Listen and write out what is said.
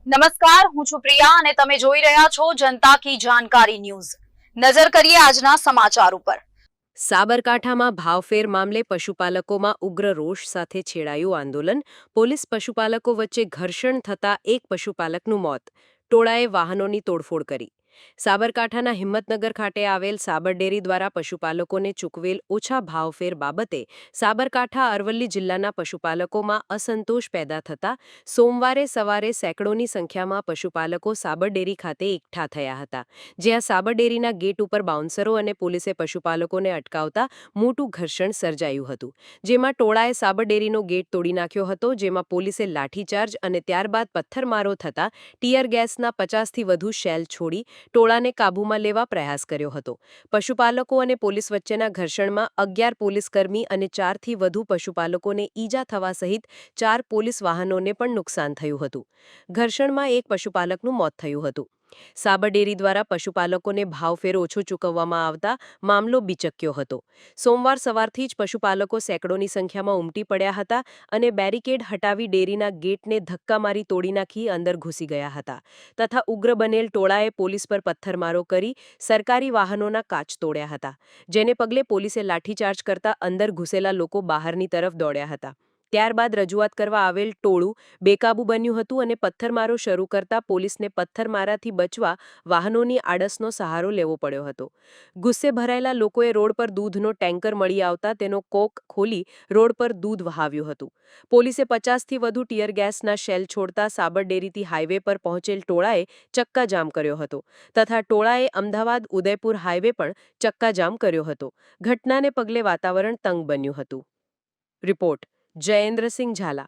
નમસ્કાર, હું છું પ્રિયા અને તમે જોઈ રહ્યા છો જનતા કી જાણકારી ન્યૂઝ। નજર કરીએ આજના સમાચાર ઉપર। સાબરકાંઠામાં ભાવફેર મામલે પશુપાલકોમાં ઉગ્ર રોષ સાથે છેડાયું આંદોલન। પોલીસ પશુપાલકો વચ્ચે ઘર્ષણ થતા એક પશુપાલકનું મોત। ટોળાએ વાહનોની તોડફોડ કરી। સાબરકાંઠાના હિંમતનગર ખાતે આવેલ સાબર ડેરી દ્વારા પશુપાલકોને ચૂકવેલ ઓછા ભાવફેર બાબતે સાબરકાંઠા અરવલ્લી જિલ્લાના પશુપાલકોમાં અસંતોષ પેદા થતા સોમવારે સવારે સેંકડોની સંખ્યામાં પશુપાલકો સાબર ડેરી ખાતે એકઠા થયા હતા, જ્યાં સાબર ડેરીના ગેટ ઉપર બાઉન્સરો અને પોલીસે પશુપાલકોને અટકાવતા મોટું ઘર્ષણ સર્જાયું હતું, જેમાં ટોળાએ સાબર ડેરીનો ગેટ તોડી નાખ્યો હતો, જેમાં પોલીસે લાઠીચાર્જ અને ત્યારબાદ પથ્થરમારો થતા ટીયર ગેસના 50થી વધુ શેલ છોડી ટોળાને કાબૂમાં લેવા પ્રયાસ કર્યો હતો। પશુપાલકો અને પોલીસ વચ્ચેના ઘર્ષણમાં 11 પોલીસકર્મી અને 4થી વધુ પશુપાલકોને ઈજા થવા સહિત 4 પોલીસ વાહનોને પણ નુકસાન થયું હતું। ઘર્ષણમાં એક પશુપાલકનું મોત થયું હતું। સાબર ડેરી દ્વારા પશુપાલકોને ભાવફેર ઓછો ચૂકવવામાં આવતા મામલો બિચક્યો હતો। સોમવાર સવારથી જ પશુપાલકો સેંકડોની સંખ્યામાં ઉમટી પડ્યા હતા અને બેરિકેડ હટાવી ડેરીના ગેટને ધક્કા મારી તોડી નાખી અંદર ઘૂસી ગયા હતા, તથા ઉગ્ર બનેલ ટોળાએ પોલીસ પર પથ્થરમારો કરી સરકારી વાહનોના કાચ તોડ્યા હતા, જેને પગલે પોલીસે લાઠીચાર્જ કરતા અંદર ઘૂસેલા લોકો બહારની તરફ દોડ્યા હતા। ત્યારબાદ રજૂઆત કરવા આવેલ ટોળું બેકાબૂ બન્યું હતું અને પથ્થરમારો શરૂ કરતા પોલીસને પથ્થરમારાથી બચવા વાહનોની આડસનો સહારો લેવો પડ્યો હતો। ગુસ્સે ભરાયેલા લોકોએ રોડ પર દૂધનો ટેન્કર મળી આવતા તેનો કોક ખોલી રોડ પર દૂધ વહાવ્યું હતું। પોલીસે 50થી વધુ ટીયર ગેસના શેલ છોડતા સાબર ડેરીથી હાઈવે પર પહોંચેલ ટોળાએ ચક્કાજામ કર્યો હતો, તથા ટોળાએ અમદાવાદ ઉદયપુર હાઈવે પણ ચક્કાજામ કર્યો હતો। ઘટનાને પગલે વાતાવરણ તંગ બન્યું હતું। રિપોર્ટ જયેન્દ્રસિંહ ઝાલા।